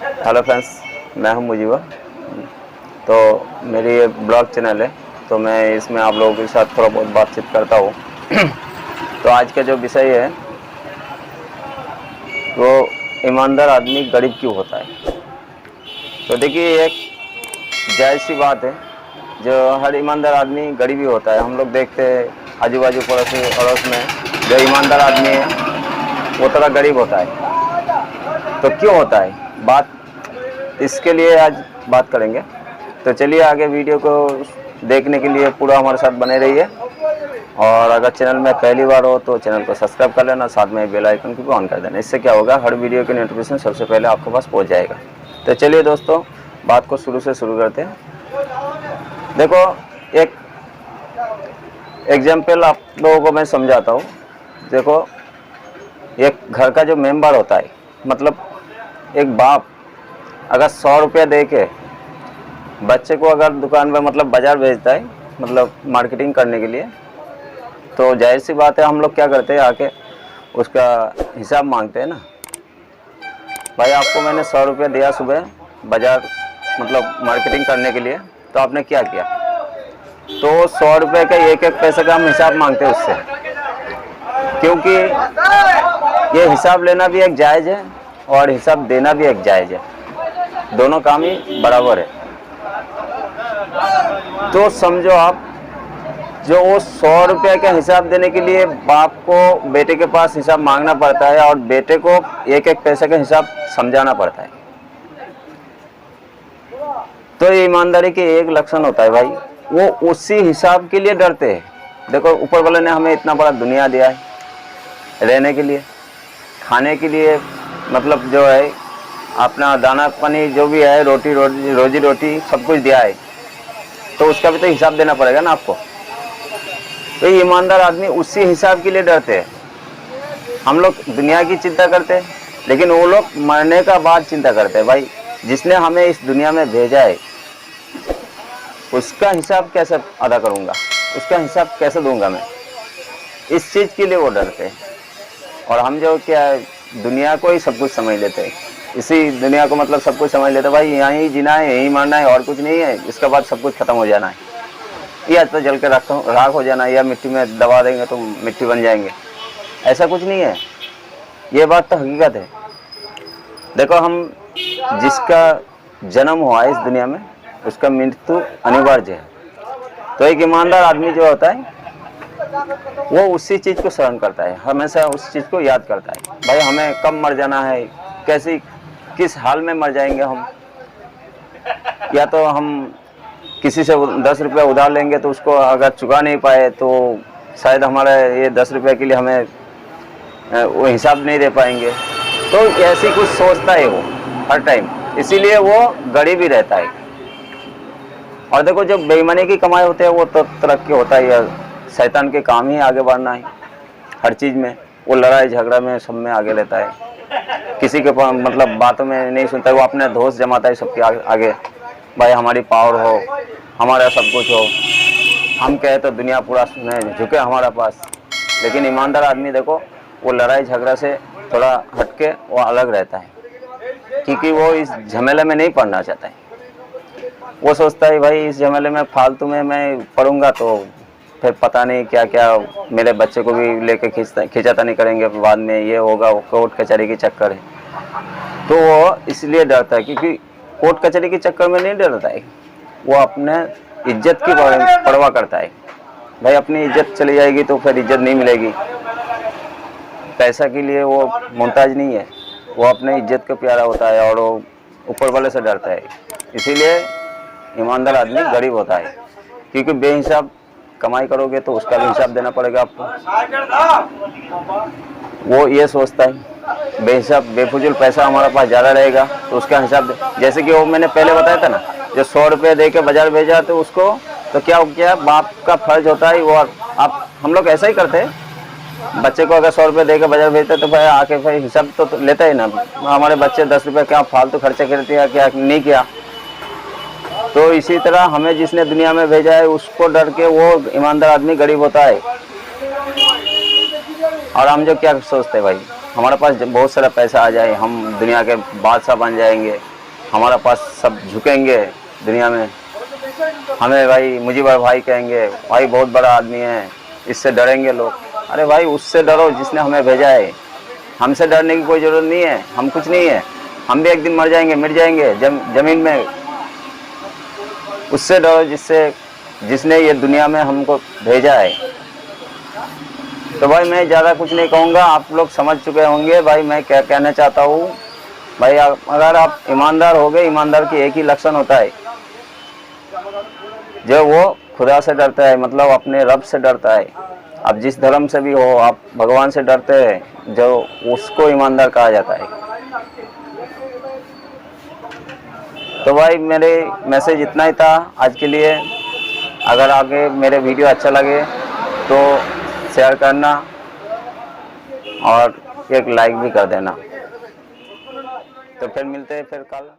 Hello friends, मैं हूं मुजीबा। तो मेरी ये ब्लॉग चैनल है, तो मैं इसमें आप लोगों के साथ थोड़ा बहुत बातचीत करता हूँ। तो आज का जो विषय है वो ईमानदार आदमी गरीब क्यों होता है। तो देखिए, एक जायज़ सी बात है, जो हर ईमानदार आदमी गरीब ही होता है। हम लोग देखते हैं आजू बाजू पड़ोस में जो ईमानदार आदमी है वो थोड़ा गरीब होता है। तो क्यों होता है, बात इसके लिए आज बात करेंगे। तो चलिए आगे वीडियो को देखने के लिए पूरा हमारे साथ बने रहिए। और अगर चैनल में पहली बार हो तो चैनल को सब्सक्राइब कर लेना, साथ में बेल आइकन को भी ऑन कर देना। इससे क्या होगा, हर वीडियो की नोटिफिकेशन सबसे पहले आपके पास पहुंच जाएगा। तो चलिए दोस्तों, बात को शुरू से शुरू करते हैं। देखो, एक एग्जाम्पल आप लोगों को मैं समझाता हूँ। देखो, एक घर का जो मेंबर होता है, मतलब एक बाप अगर 100 रुपया दे के बच्चे को अगर दुकान में मतलब बाज़ार भेजता है, मतलब मार्केटिंग करने के लिए, तो जाहिर सी बात है हम लोग क्या करते हैं, आके उसका हिसाब मांगते हैं ना। भाई आपको मैंने 100 रुपया दिया सुबह बाज़ार मतलब मार्केटिंग करने के लिए, तो आपने क्या किया। तो 100 रुपये का एक एक पैसे का हम हिसाब मांगते हैं उससे, क्योंकि ये हिसाब लेना भी एक जायज़ है और हिसाब देना भी एक जायज़ है। दोनों काम ही बराबर है। तो समझो आप, जो वो 100 रुपये का हिसाब देने के लिए बाप को बेटे के पास हिसाब मांगना पड़ता है और बेटे को एक एक पैसे का हिसाब समझाना पड़ता है। तो ये ईमानदारी के एक लक्षण होता है भाई, वो उसी हिसाब के लिए डरते हैं। देखो, ऊपर वाले ने हमें इतना बड़ा दुनिया दिया है, रहने के लिए, खाने के लिए, मतलब जो है अपना दाना पानी जो भी है, रोजी रोटी सब कुछ दिया है, तो उसका भी तो हिसाब देना पड़ेगा ना आपको। तो ये ईमानदार आदमी उसी हिसाब के लिए डरते हैं। हम लोग दुनिया की चिंता करते हैं, लेकिन वो लोग मरने का बाद चिंता करते हैं। भाई जिसने हमें इस दुनिया में भेजा है उसका हिसाब कैसे अदा करूँगा, उसका हिसाब कैसे दूंगा मैं, इस चीज़ के लिए वो डरते हैं। और हम जो क्या दुनिया को ही सब कुछ समझ लेते हैं, इसी दुनिया को मतलब सब कुछ समझ लेते हैं। भाई यहाँ ही जीना है, यहीं मरना है, और कुछ नहीं है, इसके बाद सब कुछ खत्म हो जाना है, या तो जल के राख हो जाना है, या मिट्टी में दबा देंगे तो मिट्टी बन जाएंगे। ऐसा कुछ नहीं है, ये बात तो हकीकत है। देखो, हम जिसका जन्म हुआ है इस दुनिया में, उसका मृत्यु अनिवार्य है। तो एक ईमानदार आदमी जो होता है वो उसी चीज़ को स्मरण करता है, हमेशा उस चीज़ को याद करता है। भाई हमें कब मर जाना है, कैसी किस हाल में मर जाएंगे हम, या तो हम किसी से 10 रुपया उधार लेंगे तो उसको अगर चुका नहीं पाए तो शायद हमारा ये 10 रुपये के लिए हमें वो हिसाब नहीं दे पाएंगे। तो ऐसी कुछ सोचता है वो हर टाइम, इसीलिए वो गरीब ही रहता है। और देखो, जो बेईमानी की कमाई होती है वो तो तरक्की होता ही है। शैतान के काम ही आगे बढ़ना है हर चीज़ में। वो लड़ाई झगड़ा में सब में आगे रहता है, किसी के मतलब बातों में नहीं सुनता है। वो अपने दोस्त जमाता है सबके आगे, भाई हमारी पावर हो, हमारा सब कुछ हो, हम कहे तो दुनिया पूरा सुने, झुके हमारा पास। लेकिन ईमानदार आदमी देखो, वो लड़ाई झगड़ा से थोड़ा हटके वो अलग रहता है, क्योंकि वो इस झमेले में नहीं पड़ना चाहता है। वो सोचता है भाई इस झमेले में फालतू में मैं पढ़ूंगा तो फिर पता नहीं क्या क्या मेरे बच्चे को भी लेके खींचातानी करेंगे, बाद में ये होगा, वो कोर्ट कचहरी के चक्कर है। तो वो इसलिए डरता है, क्योंकि कोर्ट कचहरी के चक्कर में नहीं डरता है, वो अपने इज्जत की परवाह करता है। भाई अपनी इज्जत चली जाएगी तो फिर इज्जत नहीं मिलेगी। पैसा के लिए वो मोहताज नहीं है, वो अपने इज्जत को प्यारा होता है और वो ऊपर वाले से डरता है। इसीलिए ईमानदार आदमी गरीब होता है, क्योंकि बेहिसाब कमाई करोगे तो उसका भी हिसाब देना पड़ेगा आपको। वो ये सोचता है बेहिसाब बेफजूल पैसा हमारे पास ज़्यादा रहेगा तो उसका हिसाब जैसे कि वो मैंने पहले बताया था ना, जो 100 रुपये दे के बाजार भेजा तो उसको तो क्या बाप का फर्ज होता है। वो आप हम लोग ऐसा ही करते हैं, बच्चे को अगर 100 रुपये दे के बाजार भेजते तो भाई आके भाई हिसाब तो लेता ही ना। हमारे बच्चे 10 रुपये क्या फालतू खर्चे करते हैं, क्या नहीं किया। तो इसी तरह हमें जिसने दुनिया में भेजा है उसको डर के वो ईमानदार आदमी गरीब होता है। और हम जो क्या सोचते हैं, भाई हमारे पास बहुत सारा पैसा आ जाए, हम दुनिया के बादशाह बन जाएंगे, हमारा पास सब झुकेंगे दुनिया में, हमें भाई मुजीबर भाई कहेंगे, भाई बहुत बड़ा आदमी है, इससे डरेंगे लोग। अरे भाई उससे डरो जिसने हमें भेजा है, हमसे डरने की कोई ज़रूरत नहीं है, हम कुछ नहीं है, हम भी एक दिन मर जाएंगे, मिट जाएंगे जमीन में। उससे डरो जिसने ये दुनिया में हमको भेजा है। तो भाई मैं ज़्यादा कुछ नहीं कहूँगा, आप लोग समझ चुके होंगे भाई मैं क्या कहना चाहता हूँ। भाई अगर आप ईमानदार हो गए, ईमानदार की एक ही लक्षण होता है, जो वो खुदा से डरता है, मतलब अपने रब से डरता है। आप जिस धर्म से भी हो, आप भगवान से डरते हैं, जो उसको ईमानदार कहा जाता है। तो भाई मेरे मैसेज इतना ही था आज के लिए। अगर आगे मेरे वीडियो अच्छा लगे तो शेयर करना और एक लाइक भी कर देना। तो फिर मिलते हैं फिर कल।